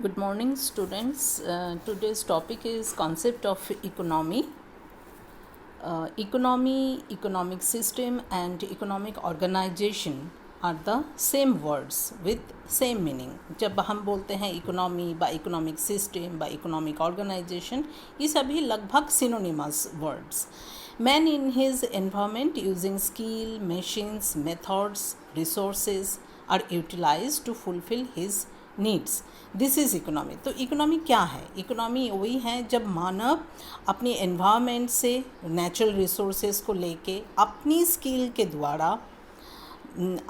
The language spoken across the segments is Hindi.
Good morning, students. Today's topic is concept of economy. Economy, economic system, and economic organization are the same words with same meaning. जब हम बोलते हैं economy, by economic system, by economic organization, ये सभी लगभग synonymous words. Man in his environment using skill, machines, methods, resources are utilized to fulfill his needs. This is economy. तो इकोनॉमी क्या है? इकोनॉमी वही है जब मानव अपनी एनवायरनमेंट से नेचुरल रिसोर्सेज को लेके अपनी स्किल के द्वारा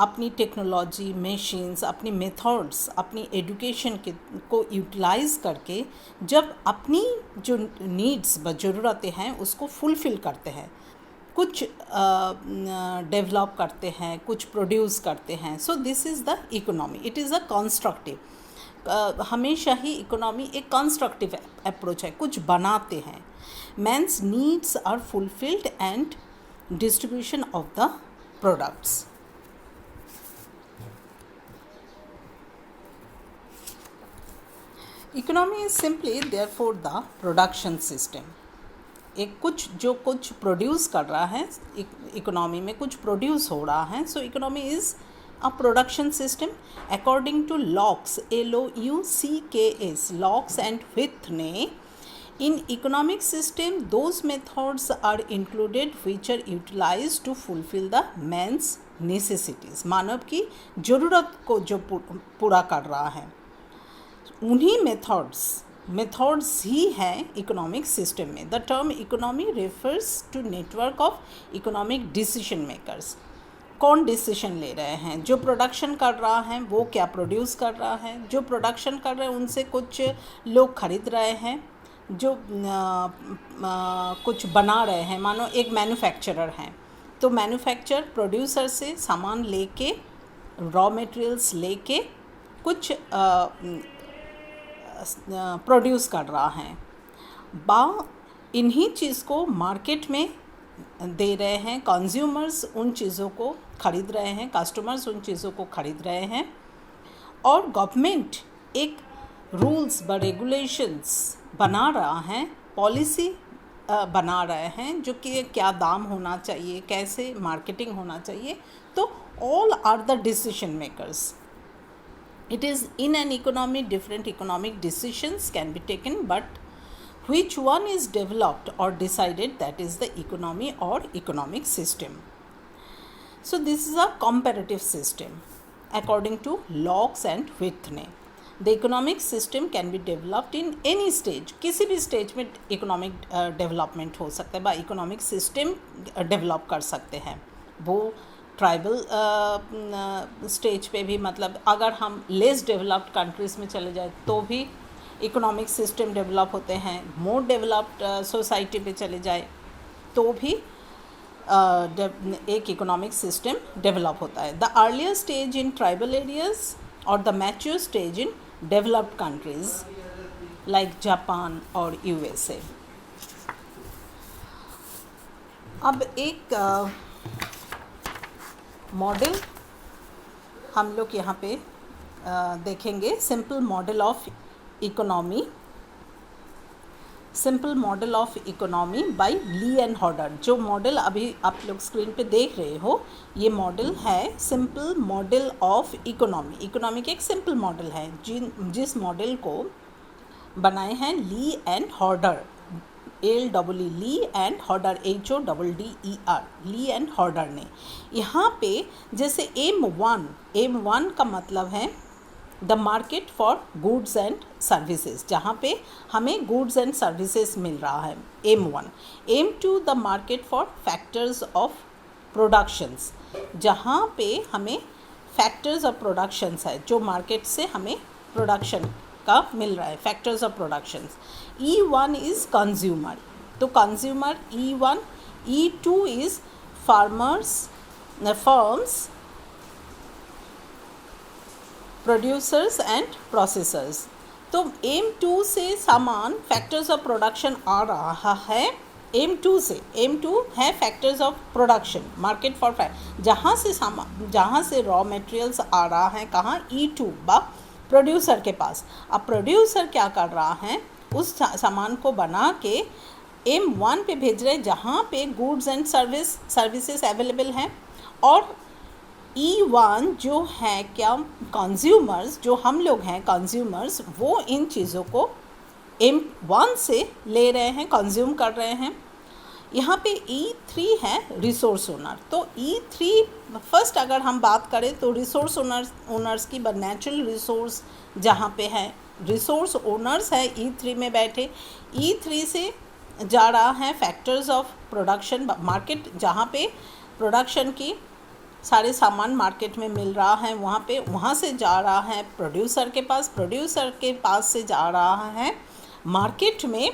अपनी टेक्नोलॉजी, मशीन्स, अपनी मेथड्स, अपनी एजुकेशन के को यूटिलाइज करके जब अपनी जो नीड्स व ज़रूरतें हैं उसको फुलफ़िल करते हैं, कुछ डेवलप करते हैं, कुछ प्रोड्यूस करते हैं. So this is the economy. It is a constructive. हमेशा ही इकोनॉमी एक कंस्ट्रक्टिव अप्रोच है, कुछ बनाते हैं. Man's needs are fulfilled and distribution of the products. Economy is simply therefore the production system. एक कुछ प्रोड्यूस कर रहा है, इकोनॉमी में कुछ प्रोड्यूस हो रहा है. So economy is a production system according to Locke's LOUCKS Locke's and Whitney. In economic system those methods are included which are utilized to fulfill the man's necessities. मानव की ज़रूरत को जो पूरा कर रहा है उन्हीं मेथड्स ही हैं इकोनॉमिक सिस्टम में. The term economy refers to network of economic decision makers. कौन डिसीजन ले रहे हैं? जो प्रोडक्शन कर रहा है वो क्या प्रोड्यूस कर रहा है. जो प्रोडक्शन कर रहे हैं उनसे कुछ लोग खरीद रहे हैं, जो कुछ बना रहे हैं. मानो एक मैन्युफैक्चरर हैं तो मैन्युफैक्चर प्रोड्यूसर से सामान लेके, रॉ मटेरियल्स लेके कुछ प्रोड्यूस कर रहा है. इन्हीं चीज़ को मार्केट में दे रहे हैं. कंज्यूमर्स उन चीज़ों को ख़रीद रहे हैं, कस्टमर्स उन चीज़ों को ख़रीद रहे हैं. और गवर्नमेंट एक रूल्स व रेगुलेशंस बना रहा है, पॉलिसी बना रहे हैं जो कि क्या दाम होना चाहिए, कैसे मार्केटिंग होना चाहिए. तो all are the decision makers. It is in an economy different economic decisions can be taken, but which one is developed or decided, that is the economy or economic system. So this is a comparative system according to Locke and Whitney. The economic system can be developed in any stage. किसी भी स्टेज में इकोनॉमिक डेवलपमेंट हो सकता है, इकोनॉमिक सिस्टम डेवलप कर सकते हैं. वो ट्राइबल स्टेज पे भी, मतलब अगर हम लेस डेवलप्ड कंट्रीज़ में चले जाए तो भी इकोनॉमिक सिस्टम डेवलप होते हैं. मोर डेवलप्ड सोसाइटी पे चले जाए तो भी एक इकोनॉमिक सिस्टम डेवलप होता है. The earlier stage in tribal areas और the mature stage in developed countries like Japan और USA. अब एक मॉडल हम लोग यहाँ पे देखेंगे. Simple model of economy. Simple model of economy by Lee and Horder. जो मॉडल अभी आप लोग स्क्रीन पे देख रहे हो ये मॉडल है simple model of economy. Economy के एक सिंपल मॉडल है जिस मॉडल को बनाए हैं Lee and Hodder. LEE Lee and Hodder HODDER Lee and Hodder ने. यहाँ पे जैसे M1 का मतलब है the market for goods and services, जहाँ पे हमें गुड्स एंड सर्विसेज मिल रहा है. M1. M2 the market for factors of productions, जहाँ पे हमें फैक्टर्स ऑफ प्रोडक्शंस है, जो मार्केट से हमें प्रोडक्शन का मिल रहा है, factors of productions. E1 is consumer, तो consumer E1. E2 is firms, producers and processors. तो M2 से सामान फैक्टर्स ऑफ प्रोडक्शन आ रहा है. M2 है factors of production, market for जहाँ से रॉ मटेरियल्स आ रहा है कहाँ, E2 बा प्रोड्यूसर के पास। अब प्रोड्यूसर क्या कर रहा है, उस सामान को बना के M1 पे भेज रहे हैं जहाँ पे गुड्स एंड सर्विसेज अवेलेबल हैं, और E1 जो है क्या, कंज्यूमर्स, जो हम लोग हैं कंज्यूमर्स, वो इन चीज़ों को M1 से ले रहे हैं, कंज्यूम कर रहे हैं। यहाँ पे E3 है रिसोर्स ओनर। तो E3 फर्स्ट अगर हम बात करें तो रिसोर्स ओनर्स की, नेचुरल रिसोर्स जहाँ पे है, रिसोर्स ओनर्स है E3 में बैठे। E3 से जा रहा है फैक्टर्स ऑफ प्रोडक्शन, मार्केट जहाँ पे प्रोडक्शन की सारे सामान मार्केट में मिल रहा है, वहाँ से जा रहा है प्रोड्यूसर के पास, प्रोड्यूसर के पास से जा रहा है मार्केट में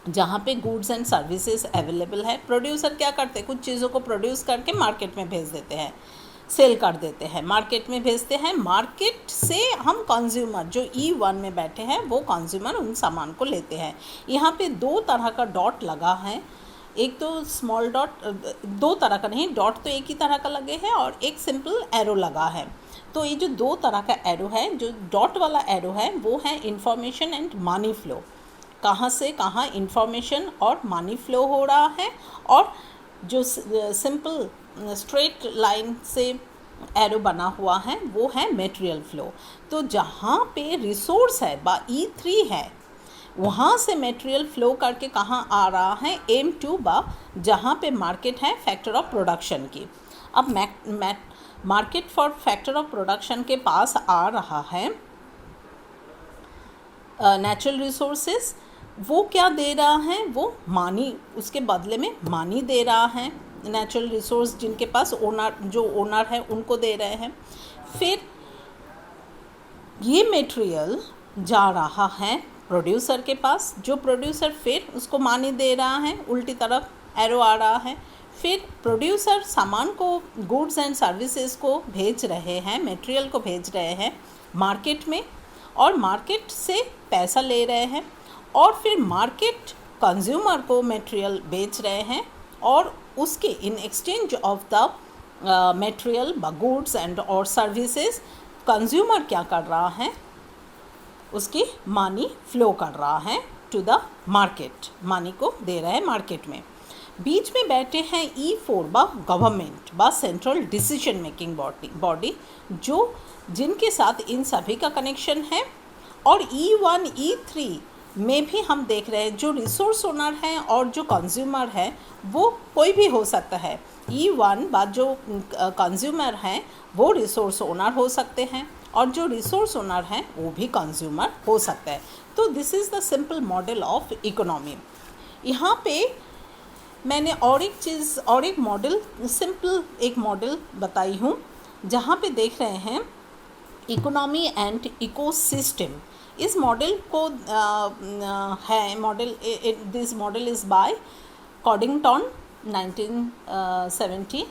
जहाँ पे गुड्स एंड सर्विसेज अवेलेबल है। प्रोड्यूसर क्या करते हैं, कुछ चीज़ों को प्रोड्यूस करके मार्केट में भेज देते हैं, सेल कर देते हैं, मार्केट में भेजते हैं। मार्केट से हम कंज्यूमर जो E1 में बैठे हैं वो कंज्यूमर उन सामान को लेते हैं। यहाँ पे दो तरह का डॉट लगा है, एक तो स्मॉल डॉट, दो तरह का नहीं, डॉट तो एक ही तरह का लगे है और एक सिंपल एरो लगा है। तो ये जो दो तरह का एरो है, जो डॉट वाला एरो है वो है इंफॉर्मेशन एंड मनी फ्लो, कहाँ से कहाँ इंफॉर्मेशन और मनी फ्लो हो रहा है, और जो सिंपल स्ट्रेट लाइन से एरो बना हुआ है वो है मटेरियल फ्लो। तो जहाँ पे रिसोर्स है E3 है, वहाँ से मटेरियल फ्लो करके कहाँ आ रहा है, M2 जहाँ पे मार्केट है फैक्टर ऑफ प्रोडक्शन की। अब market for factor of production के पास आ रहा है नेचुरल रिसोर्सेज। वो क्या दे रहा है, वो मानी, उसके बदले में मानी दे रहा है। नेचुरल रिसोर्स जिनके पास ओनर है उनको दे रहे हैं। फिर ये मटेरियल जा रहा है प्रोड्यूसर के पास, जो प्रोड्यूसर फिर उसको मानी दे रहा है, उल्टी तरफ एरो आ रहा है। फिर प्रोड्यूसर सामान को, गुड्स एंड सर्विसेज को भेज रहे हैं, मटेरियल को भेज रहे हैं मार्केट में, और मार्केट से पैसा ले रहे हैं, और फिर मार्केट कंज्यूमर को मटेरियल बेच रहे हैं, और उसके in exchange of the material goods and और सर्विसेज कंज्यूमर क्या कर रहा है, उसकी मनी फ्लो कर रहा है टू द मार्केट, मनी को दे रहा है मार्केट में। बीच में बैठे हैं E4 government central decision making body, जो जिनके साथ इन सभी का कनेक्शन है। और E1 E3 में भी हम देख रहे हैं जो रिसोर्स ओनर हैं और जो कंज्यूमर है वो कोई भी हो सकता है। E1 जो कंज्यूमर हैं वो रिसोर्स ओनर हो सकते हैं, और जो रिसोर्स ओनर हैं वो भी कंज्यूमर हो सकता है। तो this is the simple model of economy. यहाँ पे मैंने और एक मॉडल, सिंपल एक मॉडल बताई हूँ, जहाँ पे देख रहे हैं इकोनॉमी एंड इकोसिस्टम। इस मॉडल को है model, this model is by Coddington 1970,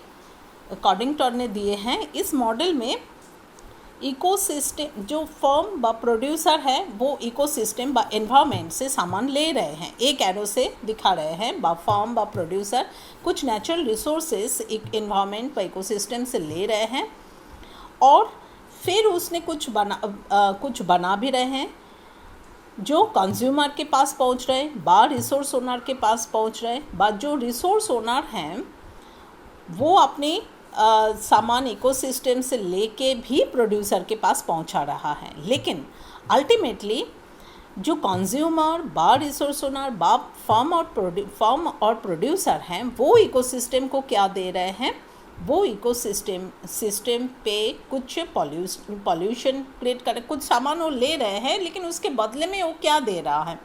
Coddington ने दिए हैं। इस मॉडल में इकोसिस्टम, जो फर्म प्रोड्यूसर है वो इकोसिस्टम एनवायरनमेंट से सामान ले रहे हैं, एक एरो से दिखा रहे हैं, फर्म प्रोड्यूसर कुछ नेचुरल रिसोर्सेज एनवायरनमेंट इकोसिस्टम से ले रहे हैं, और फिर उसने कुछ बना भी रहे हैं जो कंज्यूमर के पास पहुंच रहे, रिसोर्स ओनर के पास पहुंच रहे। जो रिसोर्स ओनर हैं वो अपने सामान इकोसिस्टम से लेके भी प्रोड्यूसर के पास पहुंचा रहा है, लेकिन अल्टीमेटली जो कंज्यूमर रिसोर्स ओनर फर्म और प्रोड्यूसर हैं वो इकोसिस्टम को क्या दे रहे हैं, वो सिस्टम पे कुछ पॉल्यूशन क्रिएट कर, कुछ सामान वो ले रहे हैं, लेकिन उसके बदले में वो क्या दे रहा है,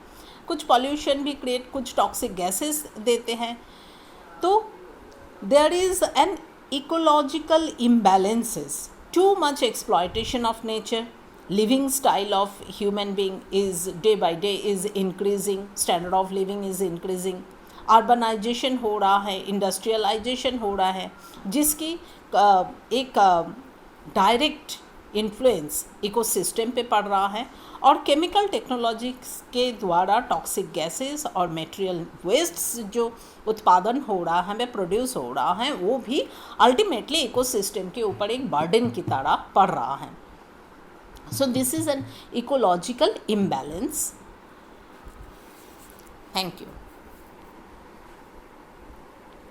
कुछ पॉल्यूशन भी क्रिएट, कुछ टॉक्सिक गैसेस देते हैं। तो there is an ecological imbalances, too much exploitation of nature, living style of human being is day by day is increasing, standard of living is increasing, urbanisation हो रहा है, इंडस्ट्रियलाइजेशन हो रहा है, जिसकी एक डायरेक्ट इन्फ्लुएंस इकोसिस्टम पे पड़ रहा है, और केमिकल टेक्नोलॉजी के द्वारा टॉक्सिक गैसेस और मटेरियल वेस्ट जो उत्पादन हो रहा है, में प्रोड्यूस हो रहा है, वो भी अल्टीमेटली इकोसिस्टम के ऊपर एक बर्डन की तरह पड़ रहा है। So this is an ecological imbalance. Thank you.